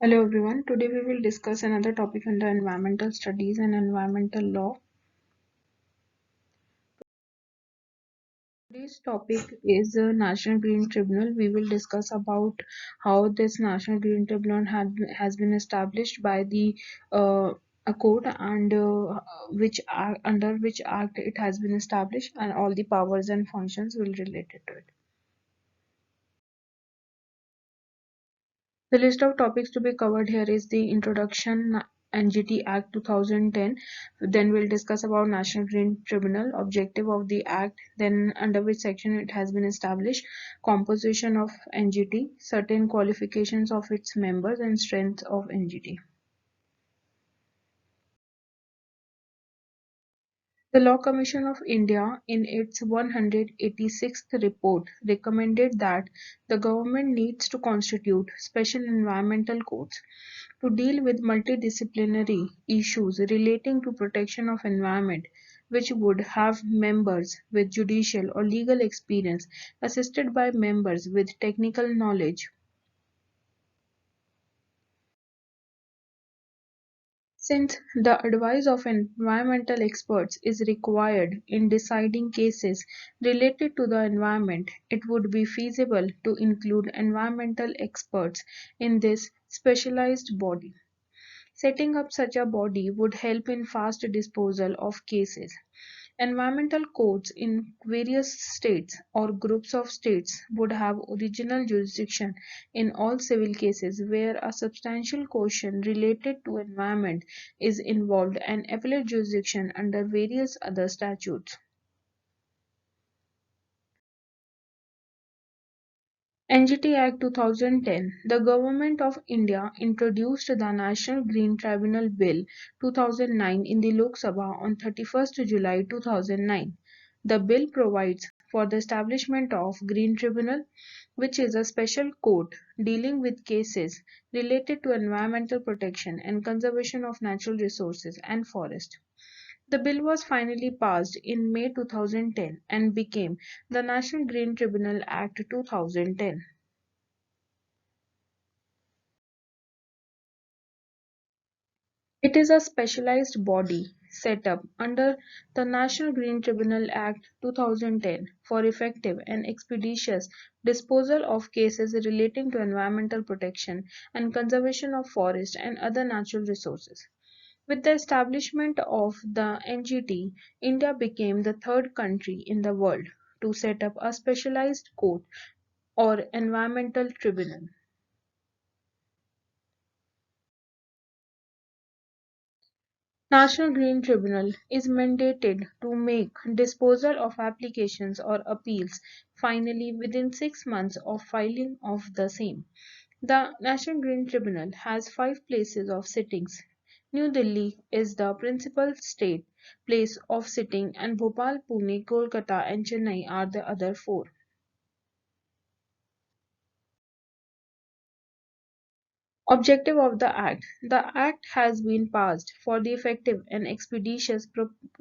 Hello everyone. Today we will discuss another topic under environmental studies and environmental law. Today's topic is the National Green Tribunal. We will discuss about how this National Green Tribunal has been established by the a court and under which act it has been established, and all the powers and functions will relate to it. The list of topics to be covered here is the introduction, NGT Act 2010. Then we'll discuss about National Green Tribunal, objective of the Act, then under which section it has been established, composition of NGT, certain qualifications of its members, and strength of NGT. The Law Commission of India, in its 186th report, recommended that the government needs to constitute special environmental courts to deal with multidisciplinary issues relating to protection of environment, which would have members with judicial or legal experience assisted by members with technical knowledge. Since the advice of environmental experts is required in deciding cases related to the environment, it would be feasible to include environmental experts in this specialized body. Setting up such a body would help in fast disposal of cases. Environmental courts in various states or groups of states would have original jurisdiction in all civil cases where a substantial question related to environment is involved, and appellate jurisdiction under various other statutes. NGT Act 2010. The Government of India introduced the National Green Tribunal Bill 2009 in the Lok Sabha on 31st July 2009. The bill provides for the establishment of Green Tribunal, which is a special court dealing with cases related to environmental protection and conservation of natural resources and forest. The bill was finally passed in May 2010 and became the National Green Tribunal Act 2010. It is a specialized body set up under the National Green Tribunal Act 2010 for effective and expeditious disposal of cases relating to environmental protection and conservation of forest and other natural resources. With the establishment of the NGT, India became the third country in the world to set up a specialized court or environmental tribunal. National Green Tribunal is mandated to make disposal of applications or appeals finally within 6 months of filing of the same. The National Green Tribunal has 5 places of sittings. New Delhi is the principal state place of sitting, and Bhopal, Pune, Kolkata, and Chennai are the other 4. Objective of the Act. The Act has been passed for the effective and expeditious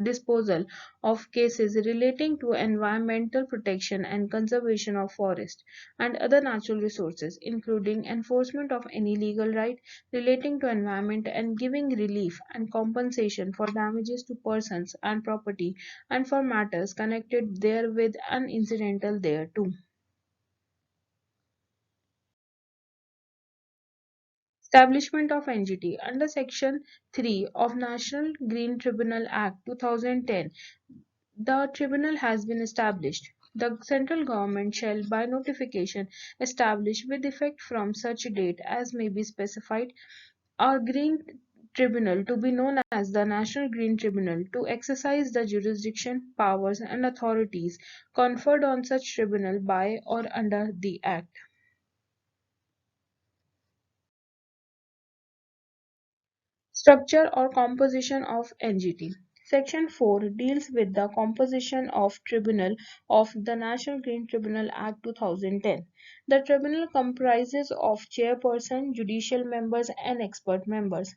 disposal of cases relating to environmental protection and conservation of forest and other natural resources, including enforcement of any legal right relating to environment and giving relief and compensation for damages to persons and property and for matters connected therewith and incidental thereto. Establishment of NGT. Under Section 3 of National Green Tribunal Act 2010, the tribunal has been established. The central government shall, by notification, establish with effect from such date as may be specified a Green Tribunal to be known as the National Green Tribunal to exercise the jurisdiction, powers, and authorities conferred on such tribunal by or under the Act. Structure or composition of NGT. Section 4 deals with the composition of Tribunal of the National Green Tribunal Act 2010. The tribunal comprises of chairperson, judicial members, and expert members.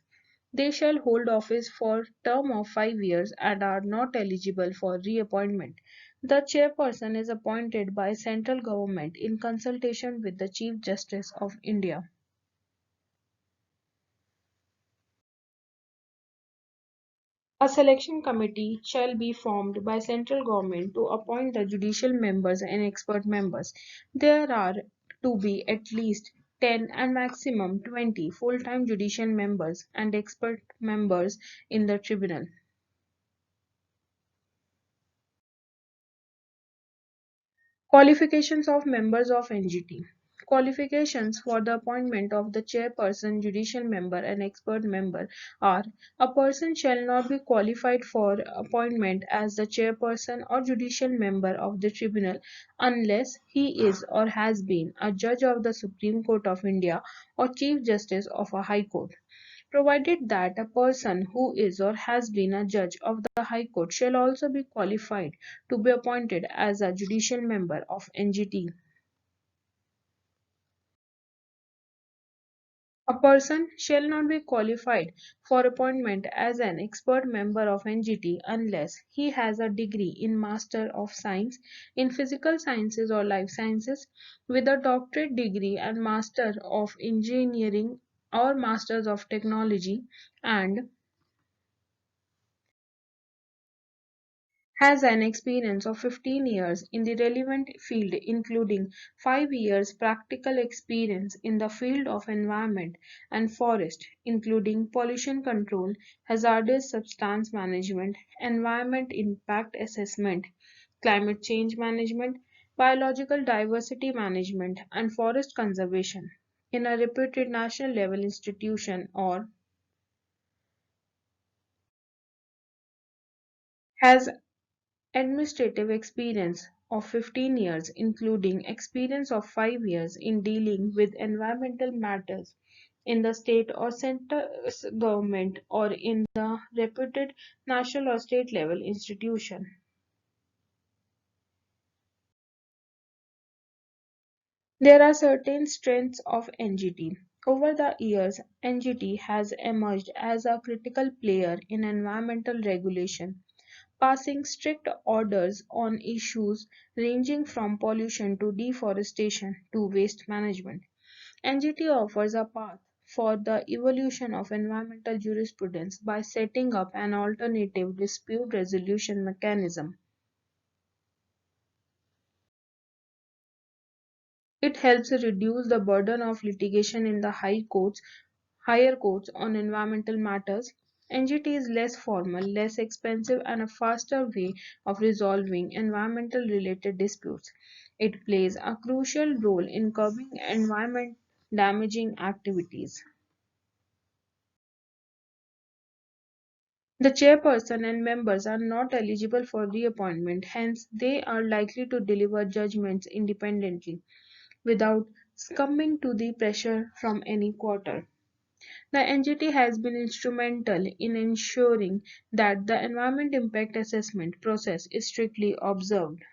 They shall hold office for term of 5 years and are not eligible for reappointment. The chairperson is appointed by central government in consultation with the Chief Justice of India. A selection committee shall be formed by central government to appoint the judicial members and expert members. There are to be at least 10 and maximum 20 full-time judicial members and expert members in the tribunal. Qualifications of members of NGT. Qualifications for the appointment of the chairperson, judicial member, and expert member are: a person shall not be qualified for appointment as the chairperson or judicial member of the tribunal unless he is or has been a judge of the Supreme Court of India or Chief Justice of a High Court, provided that a person who is or has been a judge of the High Court shall also be qualified to be appointed as a judicial member of NGT. A person shall not be qualified for appointment as an expert member of NGT unless he has a degree in Master of Science in Physical Sciences or Life Sciences with a doctorate degree and Master of Engineering or Masters of Technology, and has an experience of 15 years in the relevant field, including 5 years practical experience in the field of environment and forest, including pollution control, hazardous substance management, environment impact assessment, climate change management, biological diversity management, and forest conservation in a reputed national level institution, or has administrative experience of 15 years, including experience of 5 years in dealing with environmental matters in the state or central government or in the reputed national or state level institution. There are certain strengths of NGT. Over the years, NGT has emerged as a critical player in environmental regulation, passing strict orders on issues ranging from pollution to deforestation to waste management. NGT offers a path for the evolution of environmental jurisprudence by setting up an alternative dispute resolution mechanism. It helps reduce the burden of litigation in the higher courts on environmental matters. NGT is less formal, less expensive, and a faster way of resolving environmental related disputes. It plays a crucial role in curbing environment damaging activities. The chairperson and members are not eligible for reappointment, hence, they are likely to deliver judgments independently without succumbing to the pressure from any quarter. The NGT has been instrumental in ensuring that the environment impact assessment process is strictly observed.